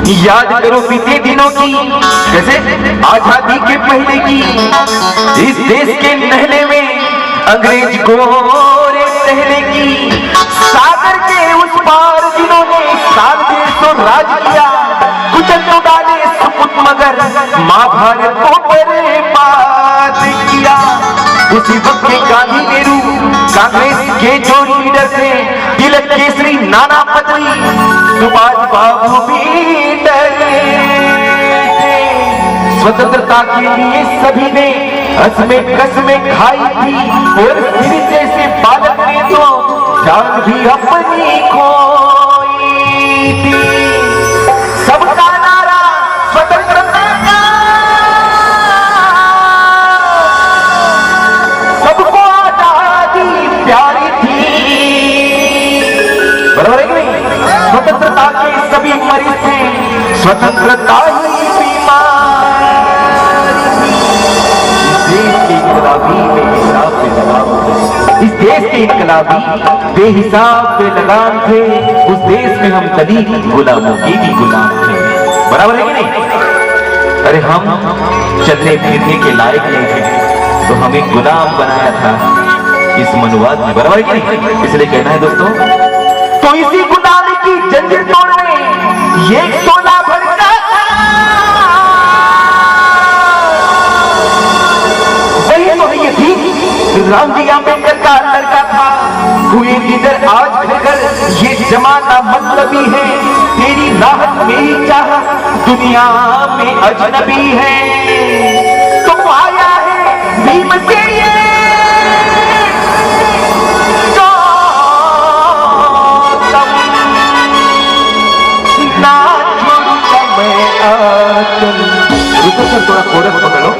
याद करो बीते दिनों की, जैसे आजादी के पहले की। इस देश के नहले में अंग्रेज गोरे पहले की। सागर के उस पार जिन्होंने साल देश को राज किया, कुचल तो डाले सुपुत मगर माँ भारत को बर्बाद किया। उसी वक्त के गांधी नेहरू कांग्रेस के जो लीडर थे, तिलक केसरी नाना पटरी, सुभाष बाबू भी डरे थे। स्वतंत्रता के लिए सभी ने हंसमें कसमें खाई थी, और फिर जैसे बालक ने तो जान भी अपनी खोई थी। सबका नारा स्वतंत्रता का, सबको आजादी प्यारी थी। बराबर है कि नहीं? स्वतंत्रता के सभी मरीज थे, स्वतंत्रता ही इस देश के इनकलाबी बेहिसाब बेलगाम थे। उस देश में हम कभी गुलामों के भी गुलाम थे। बराबर है कि नहीं? अरे हम चलने फिरने के लायक नहीं थे, तो हमें गुलाम बनाया था इस मनुवाद में। बराबर है कि नहीं? इसलिए कहना है दोस्तों, तो इसी गुलामी की जंजीर तोड़ने ये 16 भर का वही तो ये थी राम जी अम्बेडकर का लड़का था। हुए जिधर आज घर ये जमाना मतलबी है, तेरी राहत मेरी चाहत दुनिया में अजनबी है। तो आया है भीम से ये ना छोड़ूंगा मैं आंचल। थोड़ा कोरस पकड़ो।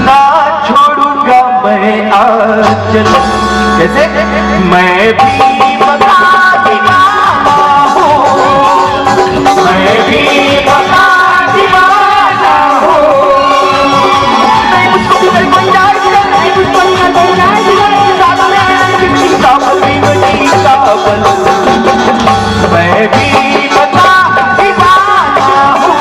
ना छोड़ूंगा मैं आंचल, कैसे? मैं भी बता दीवाना हूँ, मैं भी बता दीवाना हूँ। नहीं मुझको भी कोई गुंजाइश है, नहीं मुझको भी कोई गुंजाइश है। मैं भी बता दीवाना हूँ, मैं भी बता दीवाना हूँ।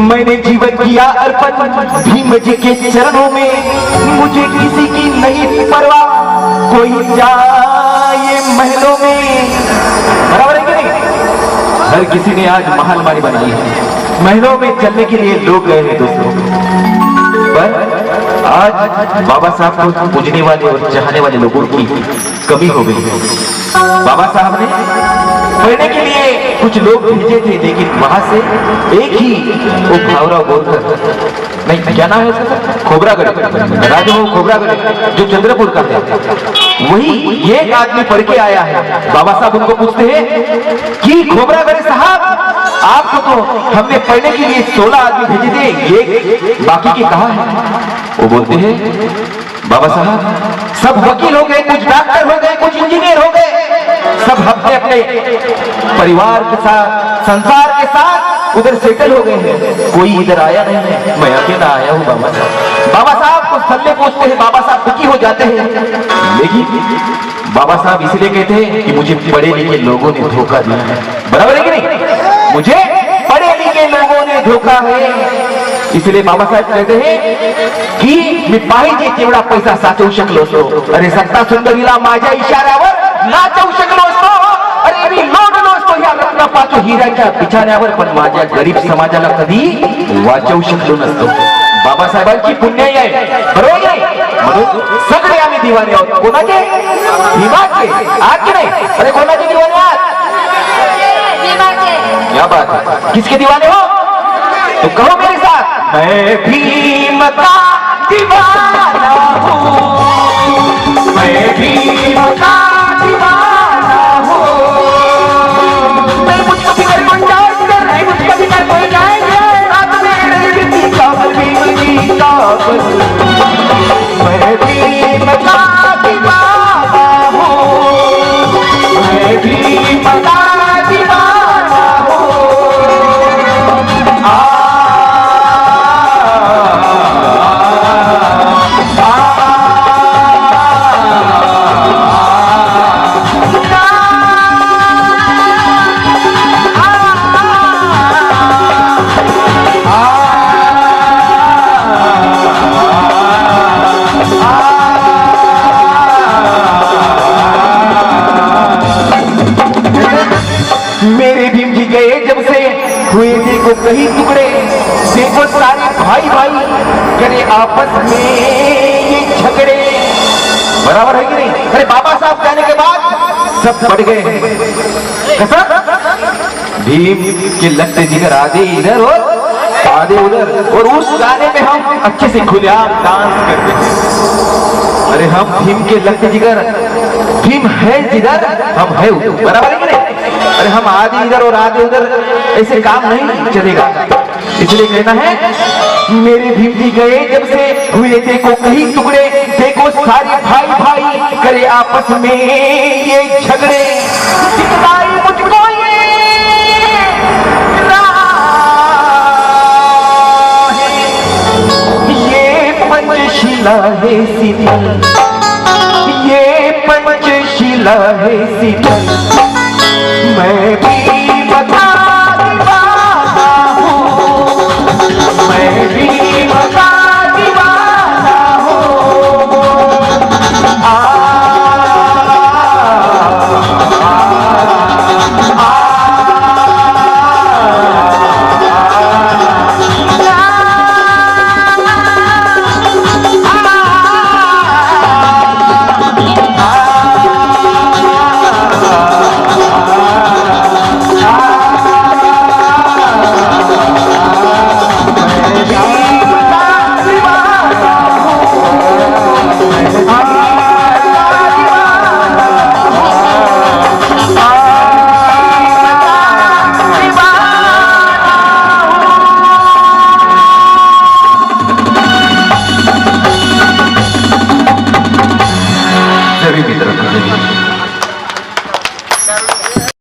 मैंने जीवन किया अर्पण भीम जी के चरणों में, मुझे किसी की नहीं परवाह, कोई जाए महलों में। बराबर है कि नहीं? हर किसी ने आज महालमारी बनाई है, महलों में चलने के लिए लोग गए हैं दोस्तों। पर आज बाबा साहब को पूजने वाले और चाहने वाले लोगों की कमी हो गई है। बाबा साहब ने पढ़ने के लिए कुछ लोग भेजे थे, लेकिन वहां से एक ही वो भावरा बोलकर, नहीं क्या नाम है उसका, खोबरागढ़, राजभोग खोबरागढ़ जो चंद्रपुर का है, वही एक आदमी पढ़ के आया है। बाबा साहब उनको पूछते हैं कि खोबरागढ़ साहब आपको तो हमने पढ़ने के लिए 16 आदमी भेजे थे, ये बाकी के कहाँ है? वो बोलते हैं बाबा साहब सब वकील हो गए, कुछ डॉक्टर हो गए, कुछ इंजीनियर हो गए, सब अपने अपने परिवार के साथ संसार के साथ उधर सेटल हो गए हैं, कोई इधर आया नहीं है, मैं अकेला आया हूँ। बाबा साहब को सल्ले पूछते हैं, बाबा साहब दुखी हो जाते हैं, लेकिन बाबा साहब इसलिए कहते हैं कि मुझे पढ़े लिखे लोगों ने धोखा दिया है। बराबर है कि नहीं? मुझे पढ़े लिखे लोगों ने धोखा है, इसलिए बाबा साहेब कहते हैं की मी पाहिजे तेवढा पैसा साचवू शकलो असतो, अरे सत्ता सुंदरीला माझ्या इशाऱ्यावर नाचवू शकलो असतो, अरे मी लोडलो असतो या रत्नापाचो हिऱ्याच्या बिछाण्यावर, पण माझ्या गरीब समाजाला कधी वाचवू शकलो नसतो। बाबासाहेबांची पुण्याई आहे, बरोबर आहे? म्हणून सगळे आम्ही दिवाने आहोत। कोणाचे? भीमाचे। आहात की नाही? अरे कोणाचे दिवाने आहात? भीमाचे। क्या बात है, किसके दीवाने हो? तो कहो मेरे साथ, मैं भीम का दीवाना हूँ, मैं भीम का दीवाना हूँ, आपस में ये झगड़े। बराबर है कि नहीं? अरे बाबा साहब कहने के बाद सब पड़ गए। भीम के लगते जिगर आधे इधर और आधे उधर, और उस गाने में हम अच्छे से खुलेआम डांस करते हैं। अरे हम भीम के लगते जिगर, भीम है जिधर हम है उधर। बराबर है कि नहीं? अरे हम आधे इधर और आधे उधर, ऐसे काम नहीं चलेगा। इसलिए कहना है, मेरे भीम जी गए जब से हुए देखो कहीं टुकड़े, देखो सारे भाई भाई करे आपस में ये झगड़े। सिखलाई मुझको ये पंचशिला है शीतल, ये पंचशिला है शीतल, मैं भी